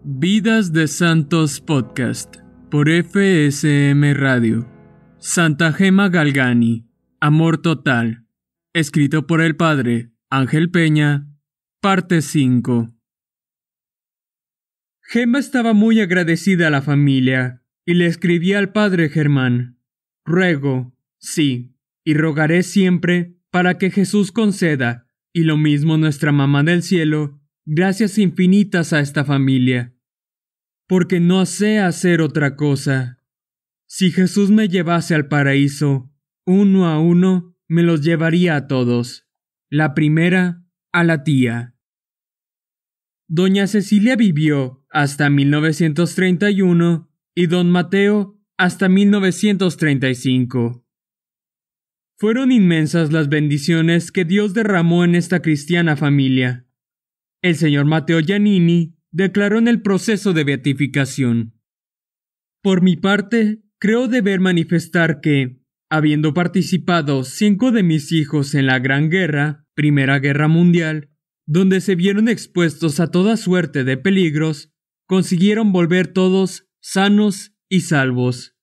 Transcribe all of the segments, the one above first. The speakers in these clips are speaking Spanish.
Vidas de Santos Podcast por FSM Radio. Santa Gema Galgani, Amor Total. Escrito por el Padre Ángel Peña. Parte 5. Gema estaba muy agradecida a la familia y le escribía al Padre Germán: ruego, sí, y rogaré siempre para que Jesús conceda, y lo mismo nuestra Mamá del Cielo, gracias infinitas a esta familia, porque no sé hacer otra cosa. Si Jesús me llevase al paraíso, uno a uno me los llevaría a todos. La primera, a la tía. Doña Cecilia vivió hasta 1931 y don Mateo hasta 1935. Fueron inmensas las bendiciones que Dios derramó en esta cristiana familia. El señor Mateo Giannini declaró en el proceso de beatificación: por mi parte, creo deber manifestar que, habiendo participado 5 de mis hijos en la Gran Guerra, Primera Guerra Mundial, donde se vieron expuestos a toda suerte de peligros, consiguieron volver todos sanos y salvos.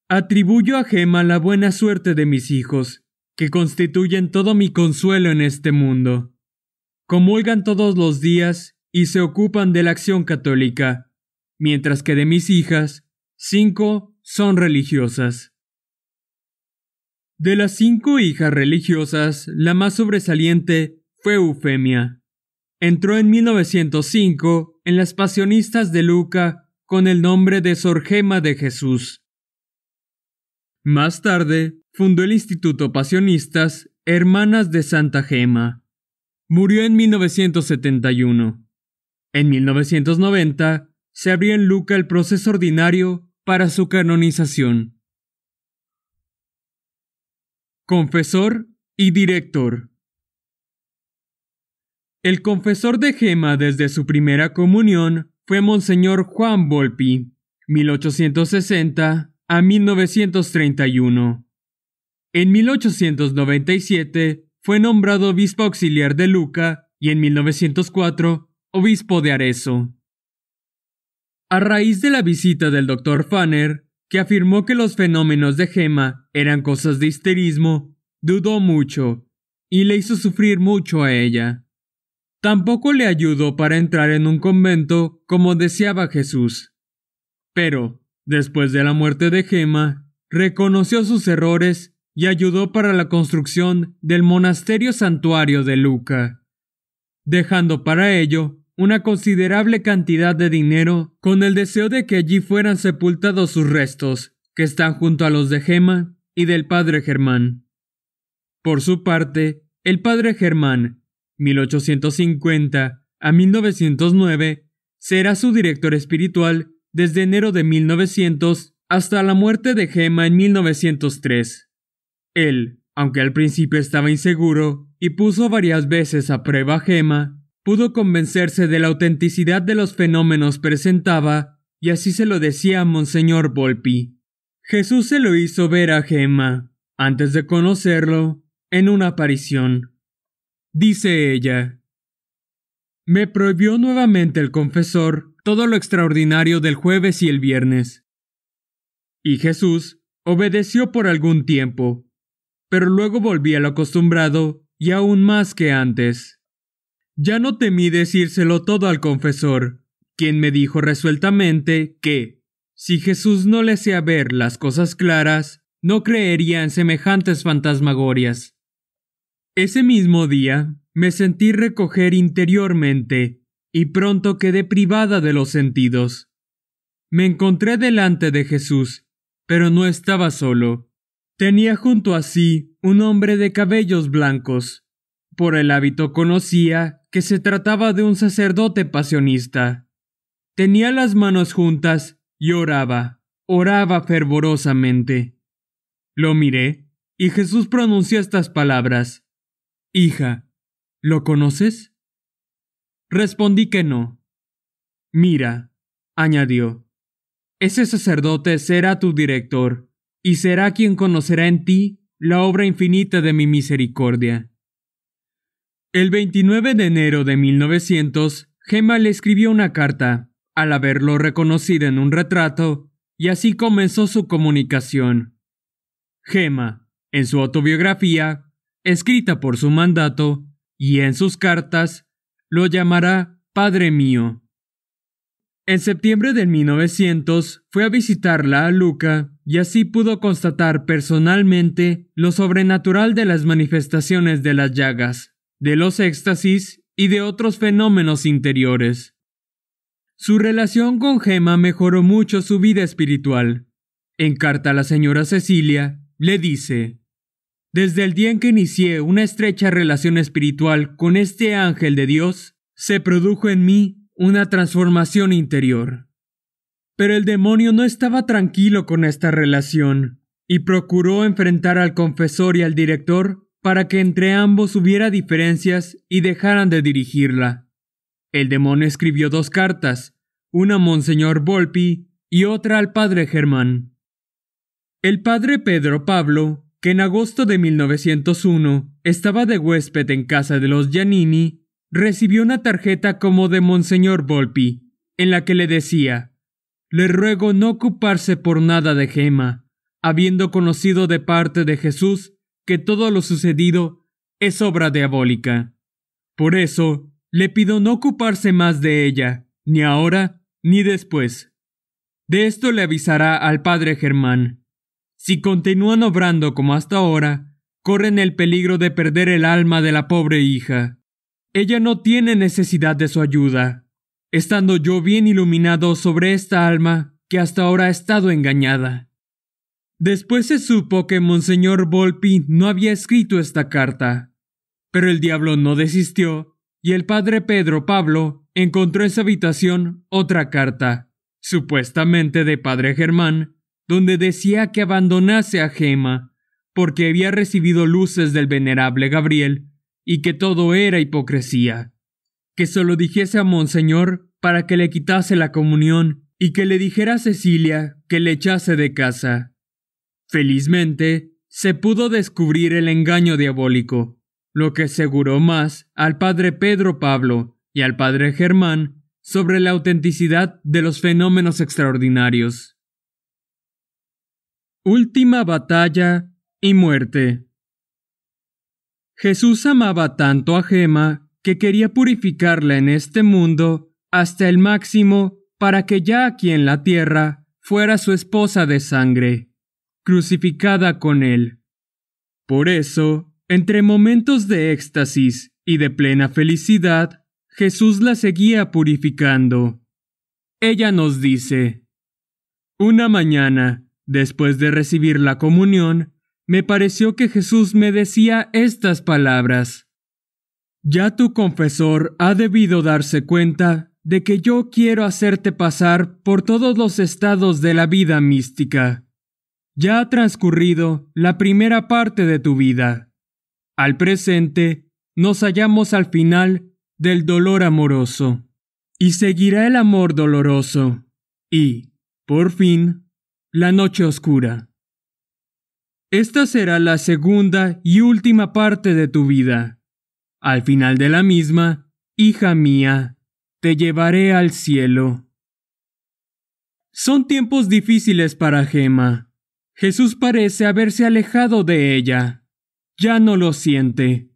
Atribuyo a Gema la buena suerte de mis hijos, que constituyen todo mi consuelo en este mundo. Comulgan todos los días y se ocupan de la acción católica, mientras que de mis hijas, 5 son religiosas. De las 5 hijas religiosas, la más sobresaliente fue Eufemia. Entró en 1905 en las Pasionistas de Luca con el nombre de Sor Gema de Jesús. Más tarde, fundó el Instituto Pasionistas Hermanas de Santa Gema. Murió en 1971. En 1990 se abrió en Luca el proceso ordinario para su canonización. Confesor y director. El confesor de Gema desde su primera comunión fue Monseñor Juan Volpi, 1860 a 1931. En 1897 fue nombrado obispo auxiliar de Luca y en 1904 obispo de Arezzo. A raíz de la visita del Dr. Fanner, que afirmó que los fenómenos de Gema eran cosas de histerismo, dudó mucho y le hizo sufrir mucho a ella. Tampoco le ayudó para entrar en un convento como deseaba Jesús. Pero, después de la muerte de Gema, reconoció sus errores y ayudó para la construcción del monasterio santuario de Luca, dejando para ello una considerable cantidad de dinero con el deseo de que allí fueran sepultados sus restos, que están junto a los de Gema y del padre Germán. Por su parte, el padre Germán, 1850 a 1909, será su director espiritual desde enero de 1900 hasta la muerte de Gema en 1903. Él, aunque al principio estaba inseguro y puso varias veces a prueba a Gema, pudo convencerse de la autenticidad de los fenómenos presentaba y así se lo decía a Monseñor Volpi. Jesús se lo hizo ver a Gema, antes de conocerlo, en una aparición. Dice ella: me prohibió nuevamente el confesor todo lo extraordinario del jueves y el viernes. Y Jesús obedeció por algún tiempo, pero luego volví a lo acostumbrado y aún más que antes. Ya no temí decírselo todo al confesor, quien me dijo resueltamente que, si Jesús no le hacía ver las cosas claras, no creería en semejantes fantasmagorias. Ese mismo día me sentí recoger interiormente y pronto quedé privada de los sentidos. Me encontré delante de Jesús, pero no estaba solo. Tenía junto a sí un hombre de cabellos blancos. Por el hábito conocía que se trataba de un sacerdote pasionista. Tenía las manos juntas y oraba fervorosamente. Lo miré y Jesús pronunció estas palabras: hija, ¿lo conoces? Respondí que no. Mira, añadió, ese sacerdote será tu director, y será quien conocerá en ti la obra infinita de mi misericordia. El 29 de enero de 1900, Gemma le escribió una carta, al haberlo reconocido en un retrato, y así comenzó su comunicación. Gemma, en su autobiografía, escrita por su mandato, y en sus cartas, lo llamará Padre mío. En septiembre de 1900 fue a visitarla a Lucca y así pudo constatar personalmente lo sobrenatural de las manifestaciones de las llagas, de los éxtasis y de otros fenómenos interiores. Su relación con Gemma mejoró mucho su vida espiritual. En carta a la señora Cecilia, le dice: «Desde el día en que inicié una estrecha relación espiritual con este ángel de Dios, se produjo en mí una transformación interior». Pero el demonio no estaba tranquilo con esta relación y procuró enfrentar al confesor y al director para que entre ambos hubiera diferencias y dejaran de dirigirla. El demonio escribió 2 cartas, una a Monseñor Volpi y otra al padre Germán. El padre Pedro Pablo, que en agosto de 1901 estaba de huésped en casa de los Giannini, recibió una tarjeta como de Monseñor Volpi, en la que le decía: «Le ruego no ocuparse por nada de Gemma, habiendo conocido de parte de Jesús que todo lo sucedido es obra diabólica. Por eso, le pido no ocuparse más de ella, ni ahora ni después. De esto le avisará al padre Germán. Si continúan obrando como hasta ahora, corren el peligro de perder el alma de la pobre hija. Ella no tiene necesidad de su ayuda, estando yo bien iluminado sobre esta alma que hasta ahora ha estado engañada». Después se supo que Monseñor Volpi no había escrito esta carta, pero el diablo no desistió y el padre Pedro Pablo encontró en su habitación otra carta, supuestamente de padre Germán, donde decía que abandonase a Gemma porque había recibido luces del venerable Gabriel y que todo era hipocresía, que se lo dijese a Monseñor para que le quitase la comunión y que le dijera a Cecilia que le echase de casa. Felizmente, se pudo descubrir el engaño diabólico, lo que aseguró más al padre Pedro Pablo y al padre Germán sobre la autenticidad de los fenómenos extraordinarios. Última batalla y muerte. Jesús amaba tanto a Gemma que quería purificarla en este mundo hasta el máximo para que ya aquí en la tierra fuera su esposa de sangre, crucificada con él. Por eso, entre momentos de éxtasis y de plena felicidad, Jesús la seguía purificando. Ella nos dice: «Una mañana, después de recibir la comunión, me pareció que Jesús me decía estas palabras: «Ya tu confesor ha debido darse cuenta de que yo quiero hacerte pasar por todos los estados de la vida mística. Ya ha transcurrido la primera parte de tu vida. Al presente, nos hallamos al final del dolor amoroso, y seguirá el amor doloroso, y, por fin, la noche oscura. Esta será la segunda y última parte de tu vida. Al final de la misma, hija mía, te llevaré al cielo». Son tiempos difíciles para Gemma. Jesús parece haberse alejado de ella. Ya no lo siente.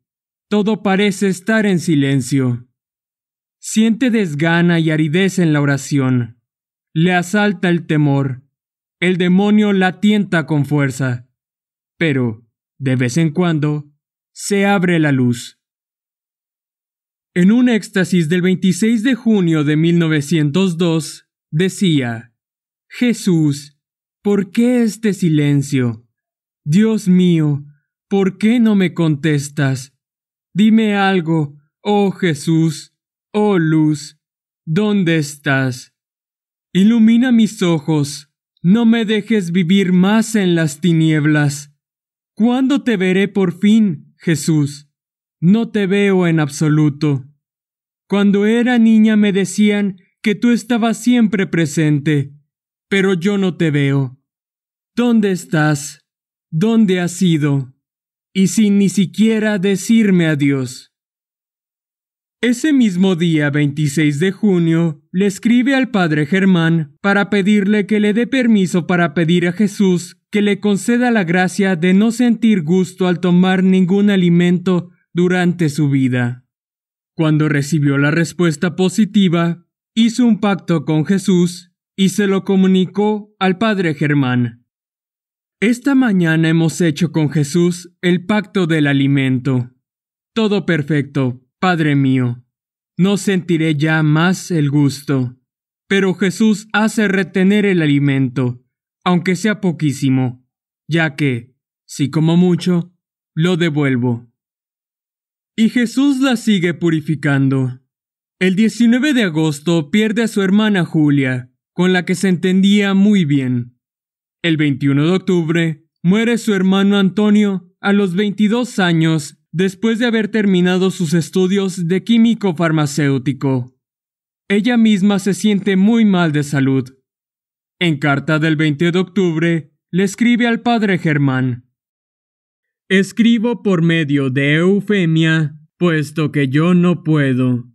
Todo parece estar en silencio. Siente desgana y aridez en la oración. Le asalta el temor. El demonio la tienta con fuerza. Pero, de vez en cuando, se abre la luz. En un éxtasis del 26 de junio de 1902, decía: «Jesús, ¿por qué este silencio? Dios mío, ¿por qué no me contestas? Dime algo, oh Jesús, oh luz, ¿dónde estás? Ilumina mis ojos, no me dejes vivir más en las tinieblas. ¿Cuándo te veré por fin, Jesús? No te veo en absoluto. Cuando era niña me decían que tú estabas siempre presente, pero yo no te veo. ¿dónde estás? ¿Dónde has ido? Y sin ni siquiera decirme adiós. Ese mismo día 26 de junio, le escribe al padre Germán para pedirle que le dé permiso para pedir a Jesús que le conceda la gracia de no sentir gusto al tomar ningún alimento durante su vida. Cuando recibió la respuesta positiva, hizo un pacto con Jesús y se lo comunicó al padre Germán. Esta mañana hemos hecho con Jesús el pacto del alimento. Todo perfecto, Padre mío. No sentiré ya más el gusto. Pero Jesús hace retener el alimento, aunque sea poquísimo, ya que, si como mucho, lo devuelvo. Y Jesús la sigue purificando. El 19 de agosto pierde a su hermana Julia, con la que se entendía muy bien. El 21 de octubre muere su hermano Antonio a los 22 años después de haber terminado sus estudios de químico farmacéutico. Ella misma se siente muy mal de salud. En carta del 20 de octubre le escribe al padre Germán: escribo por medio de Eufemia, puesto que yo no puedo.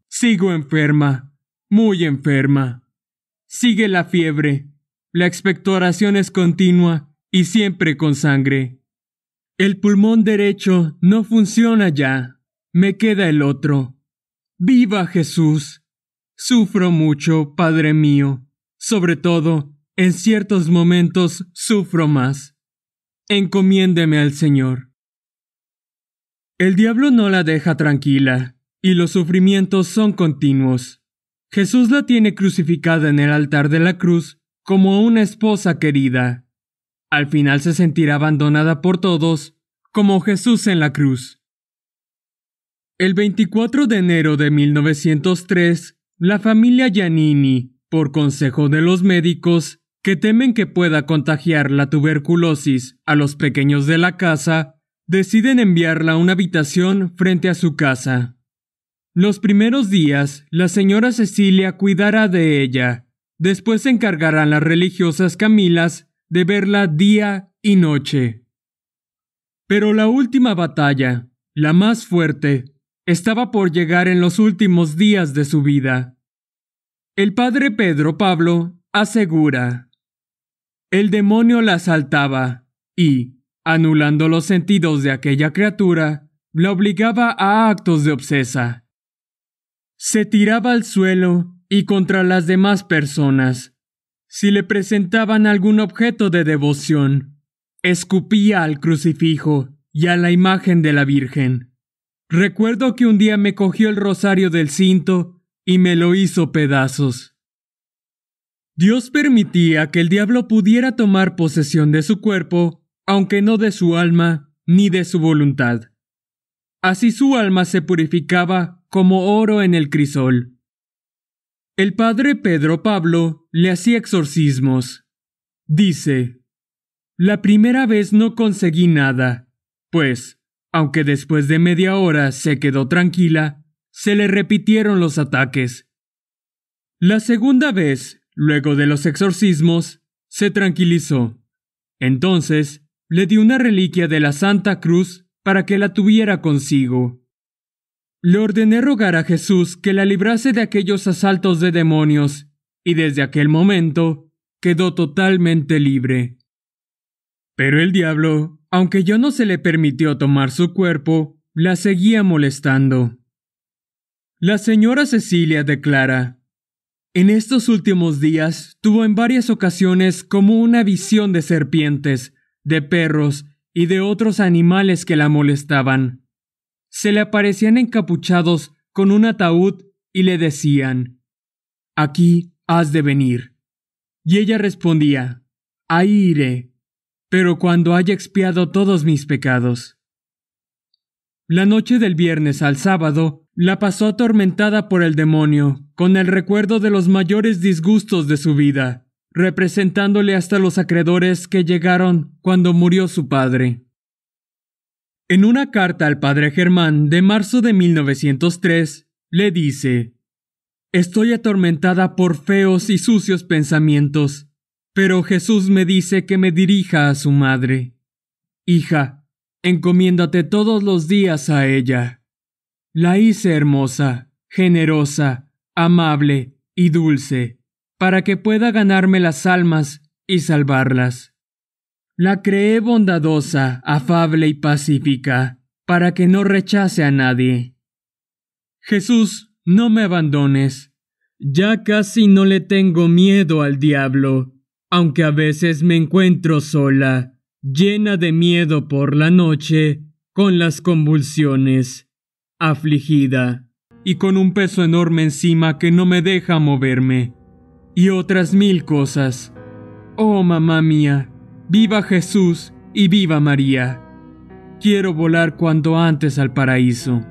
Sigo enferma, muy enferma. Sigue la fiebre. La expectoración es continua y siempre con sangre. El pulmón derecho no funciona ya. Me queda el otro. ¡Viva Jesús! Sufro mucho, Padre mío. Sobre todo, en ciertos momentos sufro más. Encomiéndeme al Señor. El diablo no la deja tranquila, y los sufrimientos son continuos. Jesús la tiene crucificada en el altar de la cruz como una esposa querida. Al final se sentirá abandonada por todos, como Jesús en la cruz. El 24 de enero de 1903, la familia Giannini, por consejo de los médicos, que temen que pueda contagiar la tuberculosis a los pequeños de la casa, deciden enviarla a una habitación frente a su casa. Los primeros días, la señora Cecilia cuidará de ella. Después se encargarán las religiosas Camilas de verla día y noche. Pero la última batalla, la más fuerte, estaba por llegar en los últimos días de su vida. El padre Pedro Pablo asegura: el demonio la asaltaba y, anulando los sentidos de aquella criatura, la obligaba a actos de obsesa. Se tiraba al suelo y contra las demás personas. Si le presentaban algún objeto de devoción, escupía al crucifijo y a la imagen de la Virgen. Recuerdo que un día me cogió el rosario del cinto y me lo hizo pedazos. Dios permitía que el diablo pudiera tomar posesión de su cuerpo, aunque no de su alma ni de su voluntad. Así su alma se purificaba como oro en el crisol. El padre Pedro Pablo le hacía exorcismos. Dice: la primera vez no conseguí nada, pues, aunque después de media hora se quedó tranquila, se le repitieron los ataques. La segunda vez, luego de los exorcismos, se tranquilizó. Entonces, le dio una reliquia de la Santa Cruz para que la tuviera consigo. Le ordené rogar a Jesús que la librase de aquellos asaltos de demonios, y desde aquel momento quedó totalmente libre. Pero el diablo, aunque ya no se le permitió tomar su cuerpo, la seguía molestando. La señora Cecilia declara: en estos últimos días tuvo en varias ocasiones como una visión de serpientes, de perros y de otros animales que la molestaban. Se le aparecían encapuchados con un ataúd y le decían: aquí has de venir. Y ella respondía: ahí iré, pero cuando haya expiado todos mis pecados. La noche del viernes al sábado la pasó atormentada por el demonio, con el recuerdo de los mayores disgustos de su vida, representándole hasta los acreedores que llegaron cuando murió su padre. En una carta al padre Germán de marzo de 1903, le dice: estoy atormentada por feos y sucios pensamientos, Pero Jesús me dice que me dirija a su madre. Hija, encomiéndate todos los días a ella. La hice hermosa, generosa, amable y dulce, para que pueda ganarme las almas y salvarlas. La creé bondadosa, afable y pacífica, para que no rechace a nadie. Jesús, no me abandones. Ya casi no le tengo miedo al diablo, aunque a veces me encuentro sola, llena de miedo por la noche, con las convulsiones, afligida, y con un peso enorme encima que no me deja moverme, y otras 1000 cosas. Oh, mamá mía, viva Jesús y viva María. Quiero volar cuanto antes al paraíso.